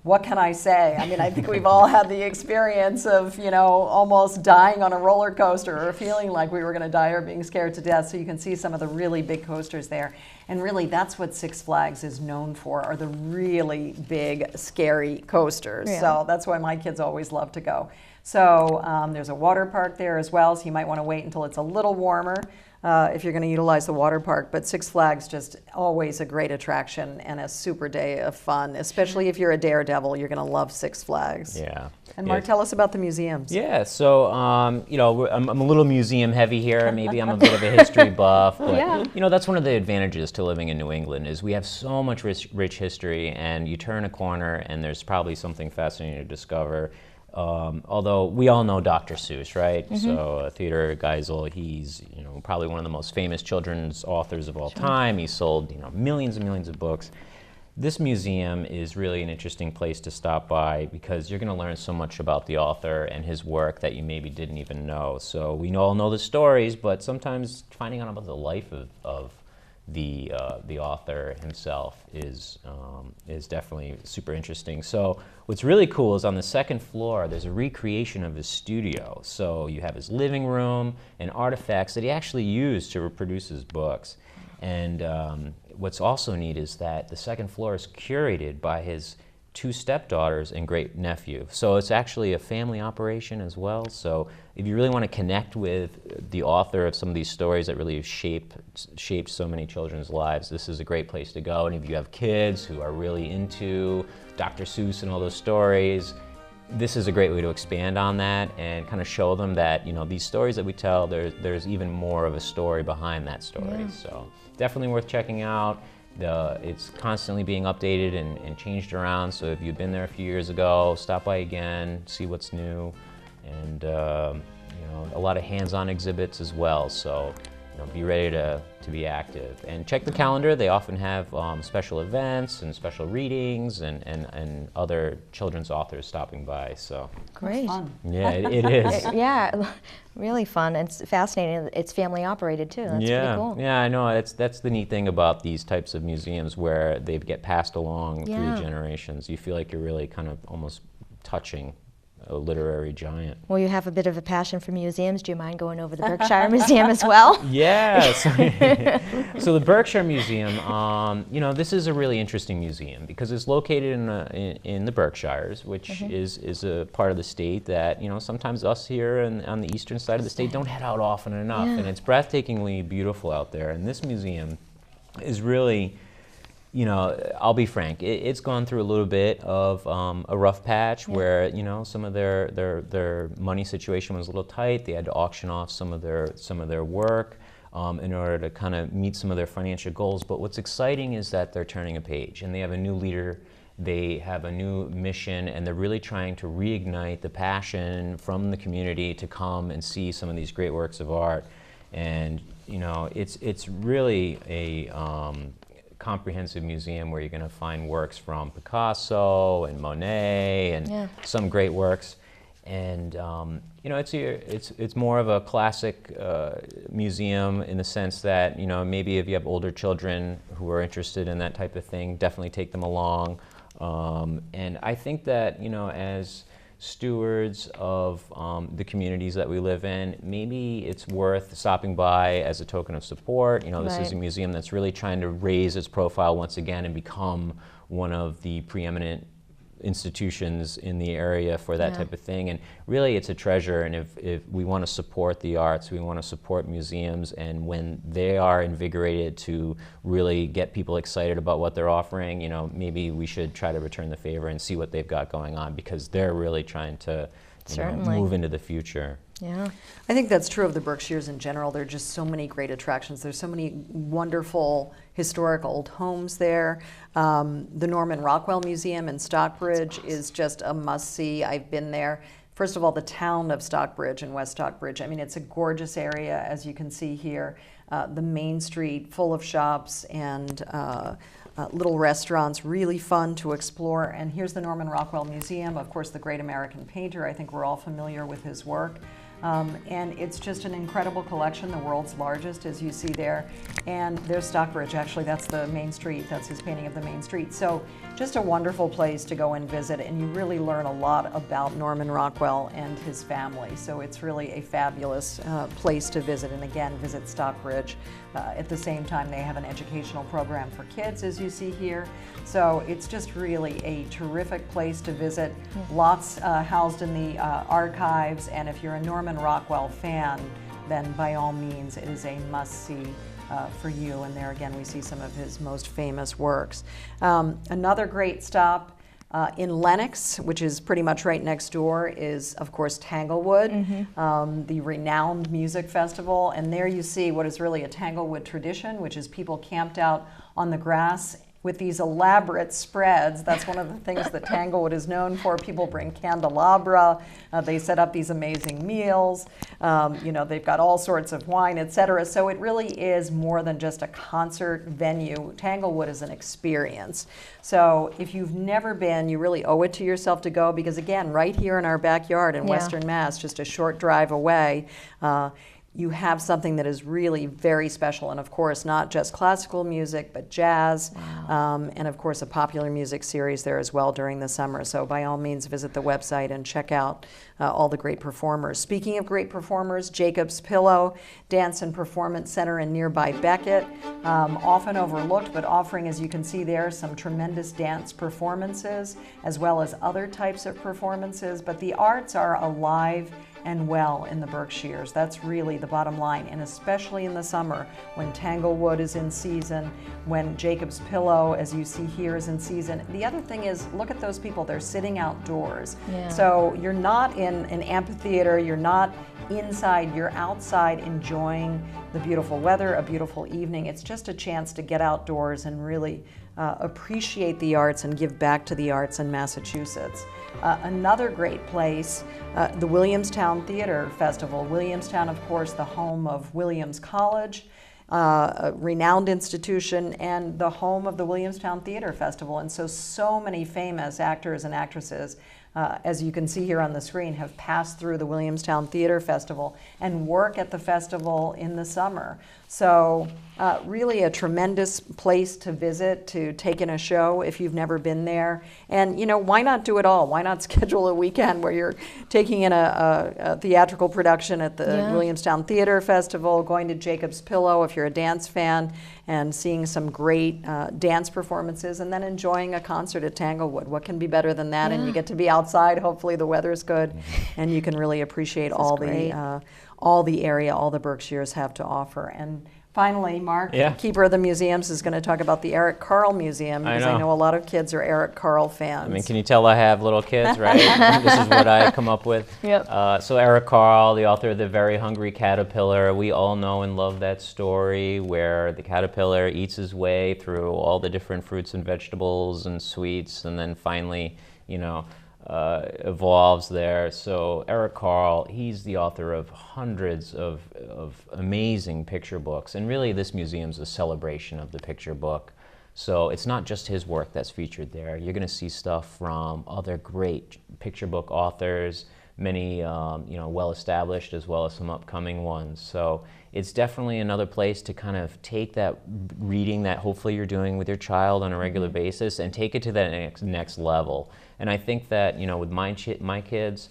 what can I say? I mean, I think we've all had the experience of, you know, almost dying on a roller coaster or feeling like we were going to die or being scared to death. So you can see some of the really big coasters there. And really, that's what Six Flags is known for, are the really big, scary coasters. So that's why my kids always love to go. So there's a water park there as well, so you might want to wait until it's a little warmer if you're going to utilize the water park. But Six Flags, just always a great attraction and a super day of fun, especially if you're a daredevil. You're going to love Six Flags. Yeah. And Mark, tell us about the museums. Yeah, so you know, I'm a little museum heavy here. Maybe I'm a bit of a history buff, but you know, that's one of the advantages to living in New England is we have so much rich history, and you turn a corner and there's probably something fascinating to discover. Although we all know Dr. Seuss, right? So Theodore Geisel, he's probably one of the most famous children's authors of all time. He sold millions and millions of books. This museum is really an interesting place to stop by because you're going to learn so much about the author and his work that you maybe didn't even know. So we all know the stories, but sometimes finding out about the life of the author himself is definitely super interesting. So what's really cool is on the second floor there's a recreation of his studio. So you have his living room and artifacts that he actually used to reproduce his books. And what's also neat is that the second floor is curated by his two stepdaughters and great nephew. So it's actually a family operation as well. So if you really want to connect with the author of some of these stories that really have shaped so many children's lives, this is a great place to go. And if you have kids who are really into Dr. Seuss and all those stories, this is a great way to expand on that and kind of show them that these stories that we tell, there's even more of a story behind that story. So definitely worth checking out. It's constantly being updated and changed around, so if you've been there a few years ago, stop by again, see what's new, and a lot of hands-on exhibits as well, so be ready to be active. And check the calendar. They often have special events and special readings and other children's authors stopping by. So great. Fun. Yeah, it is. Yeah, really fun. It's fascinating. It's family operated too. That's pretty cool. Yeah, I know. That's the neat thing about these types of museums where they get passed along through generations. You feel like you're really kind of almost touching a literary giant. Well, you have a bit of a passion for museums. Do you mind going over the Berkshire Museum as well? Yes. So the Berkshire Museum, this is a really interesting museum because it's located in the Berkshires, which is a part of the state that sometimes us here on the eastern side of the state don't head out often enough, and it's breathtakingly beautiful out there. And this museum is really, I'll be frank, it's gone through a little bit of a rough patch where, some of their money situation was a little tight. They had to auction off some of their work in order to kind of meet some of their financial goals. But what's exciting is that they're turning a page and they have a new leader. They have a new mission, and they're really trying to reignite the passion from the community to come and see some of these great works of art. And, it's really a comprehensive museum where you're going to find works from Picasso and Monet and some great works, and it's more of a classic museum in the sense that maybe if you have older children who are interested in that type of thing, definitely take them along, and I think that as stewards of the communities that we live in, maybe it's worth stopping by as a token of support. This is a museum that's really trying to raise its profile once again and become one of the preeminent institutions in the area for that type of thing. And really it's a treasure, and if we want to support the arts, we want to support museums, and when they are invigorated to really get people excited about what they're offering, maybe we should try to return the favor and see what they've got going on, because they're really trying to move into the future. Yeah. I think that's true of the Berkshires in general. There are just so many great attractions. There's so many wonderful historic old homes there. The Norman Rockwell Museum in Stockbridge is just a must-see. I've been there. First of all, the town of Stockbridge and West Stockbridge, I mean, it's a gorgeous area, as you can see here. The main street full of shops and little restaurants, really fun to explore. And here's the Norman Rockwell Museum, of course, the great American painter. I think we're all familiar with his work. And it's just an incredible collection, the world's largest, as you see there. And there's Stockbridge, actually, that's the main street. That's his painting of the main street. So just a wonderful place to go and visit, and you really learn a lot about Norman Rockwell and his family. So it's really a fabulous place to visit. And again, visit Stockbridge. At the same time, they have an educational program for kids, as you see here. So it's just really a terrific place to visit. Lots housed in the archives, and if you're a Norman Rockwell fan, then by all means it is a must-see for you. And there again we see some of his most famous works. Another great stop in Lenox, which is pretty much right next door, is of course Tanglewood, the renowned music festival. And there you see what is really a Tanglewood tradition, which is people camped out on the grass with these elaborate spreads. That's one of the things that Tanglewood is known for. People bring candelabra, they set up these amazing meals, you know, they've got all sorts of wine, etc. So it really is more than just a concert venue. Tanglewood is an experience. So if you've never been, you really owe it to yourself to go, because again, right here in our backyard in Western Mass, just a short drive away, you have something that is really very special, and of course not just classical music, but jazz, and of course a popular music series there as well during the summer. So by all means visit the website and check out all the great performers. Speaking of great performers, Jacob's Pillow Dance and Performance Center in nearby Beckett, often overlooked, but offering, as you can see there, some tremendous dance performances as well as other types of performances. But the arts are alive and well in the Berkshires. That's really the bottom line, and especially in the summer when Tanglewood is in season, when Jacob's Pillow, as you see here, is in season. The other thing is, look at those people, they're sitting outdoors. So you're not in an amphitheater, you're not inside, you're outside enjoying the beautiful weather, a beautiful evening. It's just a chance to get outdoors and really appreciate the arts and give back to the arts in Massachusetts. Another great place, the Williamstown Theater Festival. Williamstown, of course, the home of Williams College, a renowned institution, and the home of the Williamstown Theater Festival. And so many famous actors and actresses, as you can see here on the screen, have passed through the Williamstown Theater Festival and work at the festival in the summer. So really a tremendous place to visit, to take in a show if you've never been there. And you know, why not do it all? Why not schedule a weekend where you're taking in a theatrical production at the Williamstown Theater Festival, going to Jacob's Pillow if you're a dance fan, and seeing some great dance performances, and then enjoying a concert at Tanglewood. What can be better than that? And you get to be outside. Hopefully the weather's good, and you can really appreciate all the area, all the Berkshires have to offer. And finally, Mark, keeper of the museums, is going to talk about the Eric Carle Museum, because I know a lot of kids are Eric Carle fans. I mean, can you tell I have little kids, right? This is what I come up with. So Eric Carle, the author of The Very Hungry Caterpillar, we all know and love that story where the caterpillar eats his way through all the different fruits and vegetables and sweets, and then finally, you know, evolves there. So Eric Carle, he's the author of hundreds of amazing picture books, and really this museum's a celebration of the picture book. So it's not just his work that's featured there. You're going to see stuff from other great picture book authors, many you know, well-established as well as some upcoming ones. So it's definitely another place to kind of take that reading that hopefully you're doing with your child on a regular basis and take it to that next level. And I think that, you know, with my kids,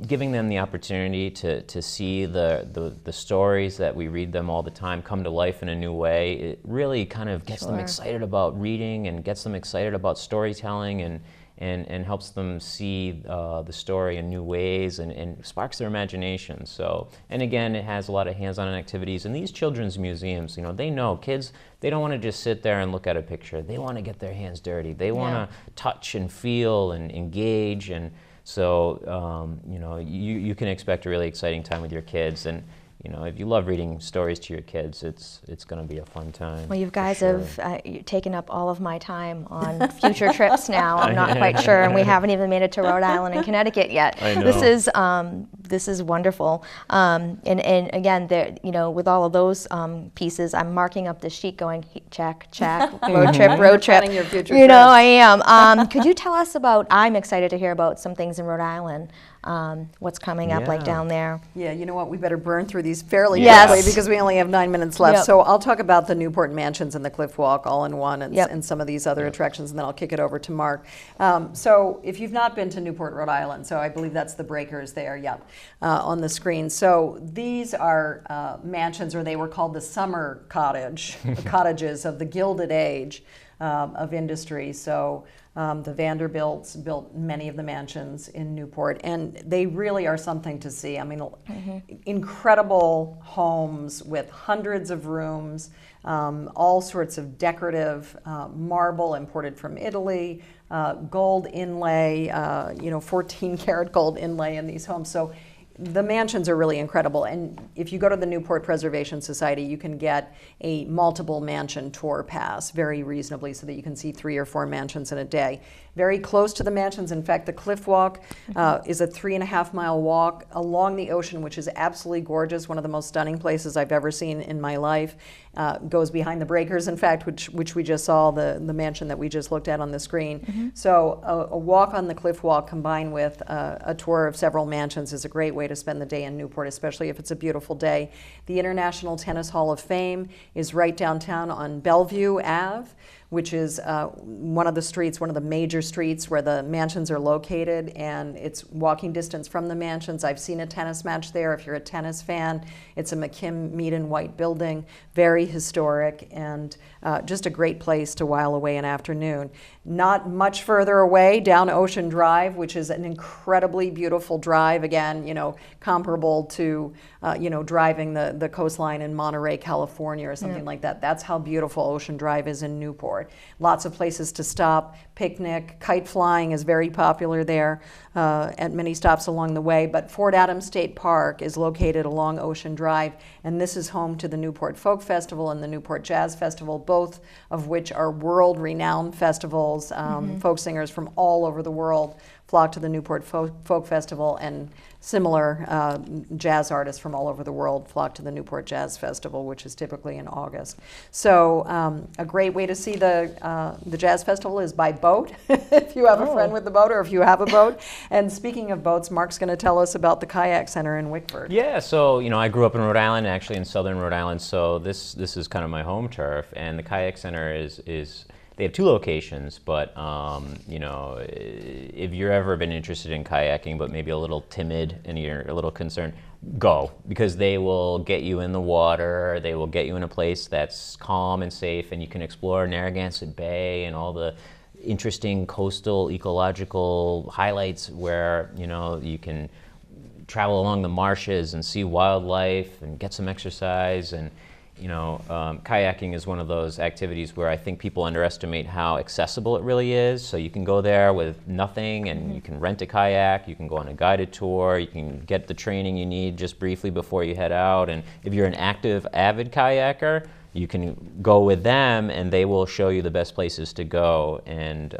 giving them the opportunity to see the stories that we read them all the time come to life in a new way, it really kind of gets them excited about reading and gets them excited about storytelling, and helps them see the story in new ways, and sparks their imagination. So, and again, it has a lot of hands-on activities. And these children's museums, you know, they know kids, they don't want to just sit there and look at a picture. They want to get their hands dirty. They want to touch and feel and engage. And so, you know, you can expect a really exciting time with your kids. And you know, if you love reading stories to your kids, it's going to be a fun time. Well, you guys have taken up all of my time on future trips now. I'm not quite sure, and we haven't even made it to Rhode Island and Connecticut yet. I know. This is this is wonderful. And again, there, you know, with all of those pieces, I'm marking up the sheet, going check, check, road trip, road trip. Planning your future You know, trips. I am. Could you tell us about? I'm excited to hear about some things in Rhode Island. What's coming up like down there? Yeah, you know what? We better burn through these fairly Yes. quickly because we only have 9 minutes left. Yep. So I'll talk about the Newport Mansions and the Cliff Walk all in one, and, Yep. and some of these other attractions, and then I'll kick it over to Mark. So if you've not been to Newport, Rhode Island, so I believe that's the breakers there, on the screen. So these are mansions, or they were called the summer cottages of the Gilded Age of industry. So the Vanderbilts built many of the mansions in Newport, and they really are something to see. I mean, incredible homes with hundreds of rooms, all sorts of decorative marble imported from Italy, gold inlay, 14-karat gold inlay in these homes. So the mansions are really incredible, and if you go to the Newport Preservation Society, you can get a multiple mansion tour pass very reasonably so that you can see 3 or 4 mansions in a day. Very close to the mansions. In fact, the Cliff Walk is a 3.5-mile walk along the ocean, which is absolutely gorgeous, one of the most stunning places I've ever seen in my life. Goes behind the breakers, in fact, which we just saw, the mansion that we just looked at on the screen. So a walk on the Cliff Walk combined with a tour of several mansions is a great way to spend the day in Newport, especially if it's a beautiful day. The International Tennis Hall of Fame is right downtown on Bellevue Ave, which is one of the major streets where the mansions are located, and it's walking distance from the mansions. I've seen a tennis match there. If you're a tennis fan, it's a McKim Meaden white building, very historic, and just a great place to while away an afternoon. Not much further away, down Ocean Drive, which is an incredibly beautiful drive, again, comparable to driving the coastline in Monterey, California, or something like that. That's how beautiful Ocean Drive is in Newport. Lots of places to stop, picnic, kite flying is very popular there at many stops along the way. But Fort Adams State Park is located along Ocean Drive, and this is home to the Newport Folk Festival and the Newport Jazz Festival, both of which are world-renowned festivals. Folk singers from all over the world flock to the Newport Folk Festival, and similar jazz artists from all over the world flock to the Newport Jazz Festival, which is typically in August. So a great way to see the Jazz Festival is by boat, if you have a friend with a boat or if you have a boat. And speaking of boats, Mark's going to tell us about the Kayak Center in Wickford. Yeah, so I grew up in Rhode Island, actually in southern Rhode Island, so this is kind of my home turf, and the Kayak Center is they have 2 locations, but if you've ever been interested in kayaking but maybe a little timid and you're a little concerned, go, because they will get you in the water, they will get you in a place that's calm and safe, and you can explore Narragansett Bay and all the interesting coastal ecological highlights where you can travel along the marshes and see wildlife and get some exercise. And kayaking is one of those activities where I think people underestimate how accessible it really is. So you can go there with nothing, and you can rent a kayak, you can go on a guided tour, you can get the training you need just briefly before you head out. And if you're an active, avid kayaker, you can go with them, and they will show you the best places to go. And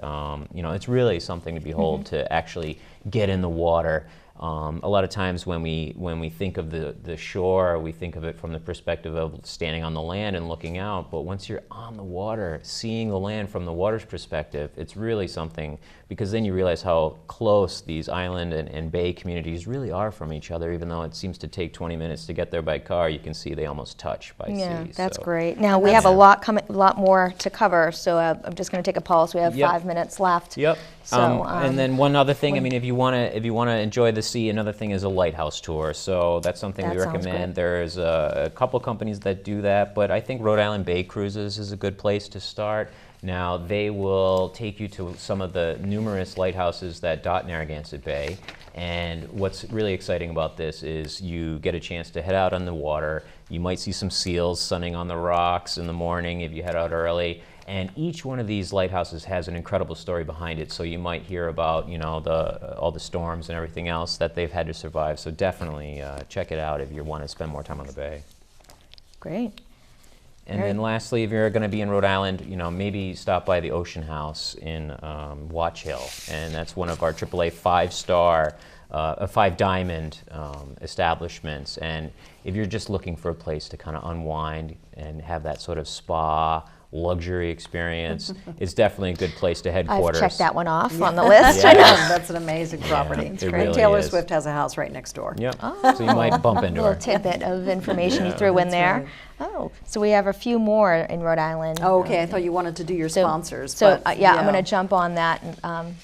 it's really something to behold, to actually get in the water. A lot of times when we think of the shore, we think of it from the perspective of standing on the land and looking out. But once you're on the water, seeing the land from the water's perspective, it's really something, because then you realize how close these island and bay communities really are from each other. Even though it seems to take 20 minutes to get there by car, you can see they almost touch by sea. Yeah, that's great. Now we have a lot more to cover, so I'm just going to take a pause. We have 5 minutes left. Yep. So, and then one other thing, if you want to enjoy the sea, another thing is a lighthouse tour. So that's something we recommend. There's a couple companies that do that, but I think Rhode Island Bay Cruises is a good place to start. Now, they will take you to some of the numerous lighthouses that dot Narragansett Bay. And what's really exciting about this is you get a chance to head out on the water. You might see some seals sunning on the rocks in the morning if you head out early. And each one of these lighthouses has an incredible story behind it. So you might hear about, all the storms and everything else that they've had to survive. So definitely check it out if you want to spend more time on the bay. Great. And then lastly, if you're going to be in Rhode Island, maybe stop by the Ocean House in Watch Hill. And that's one of our AAA 5-star Five Diamond establishments. And if you're just looking for a place to kind of unwind and have that sort of spa luxury experience, it's definitely a good place to headquarters. I've checked that one off on the list. That's an amazing property. It really Taylor is. Swift has a house right next door. Yep. So you might bump into A her. little tidbit of information you threw in That's there. right. Oh, so we have a few more in Rhode Island. Oh, okay. I thought you wanted to do your sponsors. So but, yeah, I'm going to jump on that. And,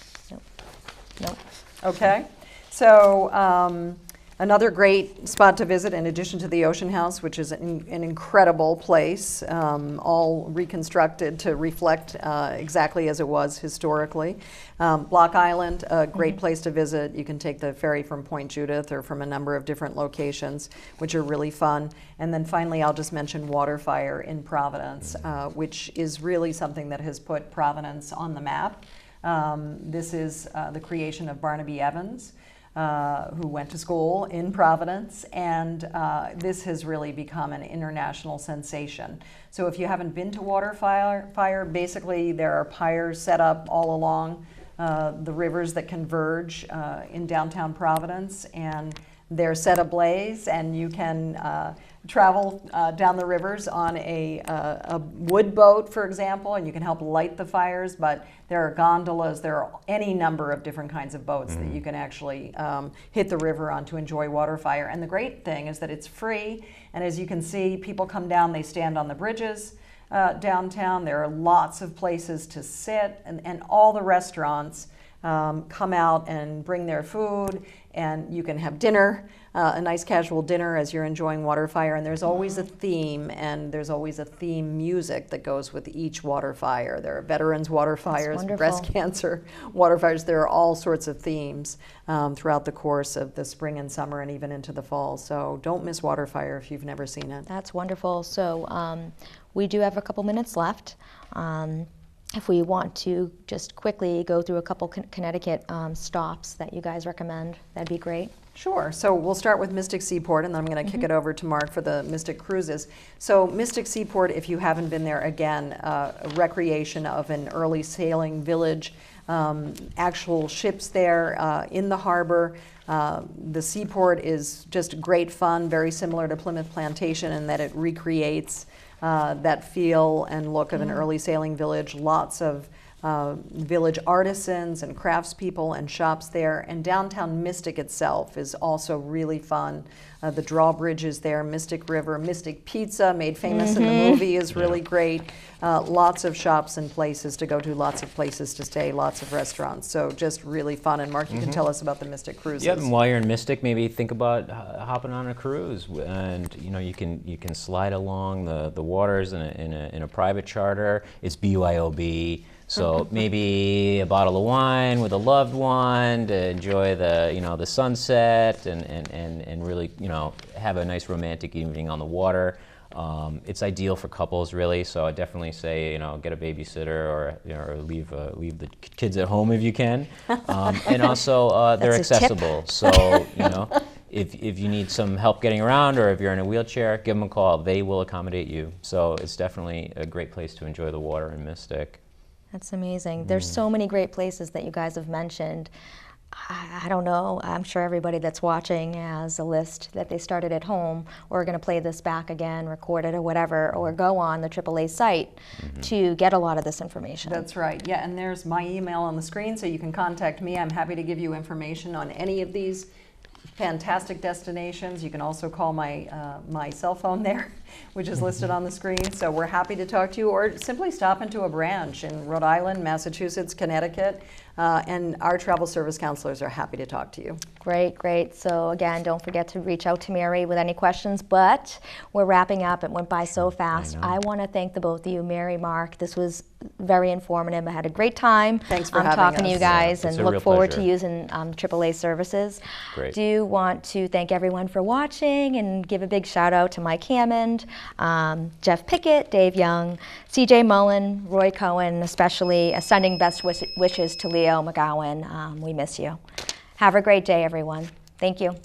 nope. Okay. So another great spot to visit, in addition to the Ocean House, which is an incredible place, all reconstructed to reflect exactly as it was historically. Block Island, a great place to visit. You can take the ferry from Point Judith or from a number of different locations, which are really fun. And then finally, I'll just mention Waterfire in Providence, which is really something that has put Providence on the map. This is the creation of Barnaby Evans, who went to school in Providence, and this has really become an international sensation. So if you haven't been to Waterfire, basically there are pyres set up all along the rivers that converge in downtown Providence, and they're set ablaze, and you can travel down the rivers on a wood boat, for example, and you can help light the fires, but there are gondolas, there are any number of different kinds of boats that you can actually hit the river on to enjoy Waterfire. And the great thing is that it's free, and as you can see, people come down, they stand on the bridges downtown. There are lots of places to sit, and all the restaurants come out and bring their food, and you can have dinner, a nice casual dinner as you're enjoying Waterfire. And there's always a theme, and there's always a theme music that goes with each Waterfire. There are veterans Waterfires, breast cancer Waterfires. There are all sorts of themes throughout the course of the spring and summer and even into the fall. So don't miss Waterfire if you've never seen it. That's wonderful. So we do have a couple minutes left. If we want to just quickly go through a couple Connecticut stops that you guys recommend, that'd be great. Sure. So we'll start with Mystic Seaport, and then I'm going to kick it over to Mark for the Mystic Cruises. So Mystic Seaport, if you haven't been there, again, a recreation of an early sailing village, actual ships there in the harbor. The seaport is just great fun, very similar to Plymouth Plantation in that it recreates that feel and look of an early sailing village. Lots of village artisans and craftspeople and shops there. And downtown Mystic itself is also really fun. The drawbridge is there, Mystic River, Mystic Pizza, made famous in the movie, is really great. Lots of shops and places to go to, lots of places to stay, lots of restaurants. So just really fun. And Mark, you can tell us about the Mystic Cruises. Yep, and while you're in Mystic, maybe think about hopping on a cruise, and you can slide along the waters in a private charter. It's BYOB. So maybe a bottle of wine with a loved one to enjoy the sunset and really have a nice romantic evening on the water. It's ideal for couples, really. So I definitely say get a babysitter or leave the kids at home if you can. And also they're accessible. So if you need some help getting around, or if you're in a wheelchair, give them a call. They will accommodate you. So it's definitely a great place to enjoy the water in Mystic. That's amazing. There's so many great places that you guys have mentioned. I don't know, I'm sure everybody that's watching has a list that they started at home, or are going to play this back again, record it or whatever, or go on the AAA site to get a lot of this information. That's right. Yeah, and there's my email on the screen, so you can contact me. I'm happy to give you information on any of these fantastic destinations. You can also call my cell phone there, which is listed on the screen. So we're happy to talk to you, or simply stop into a branch in Rhode Island, Massachusetts, Connecticut, and our travel service counselors are happy to talk to you. Great, great. So again, don't forget to reach out to Mary with any questions, but we're wrapping up. It went by so fast. I want to thank the both of you, Mary, Mark. This was very informative. I had a great time. Thanks for having talking us. to you guys, Yeah, and look forward pleasure. to using AAA services. Great. Do want to thank everyone for watching and give a big shout out to Mike Hammond, Jeff Pickett, Dave Young, CJ Mullen, Roy Cohen, especially sending best wishes to Leo McGowan. We miss you. Have a great day, everyone. Thank you.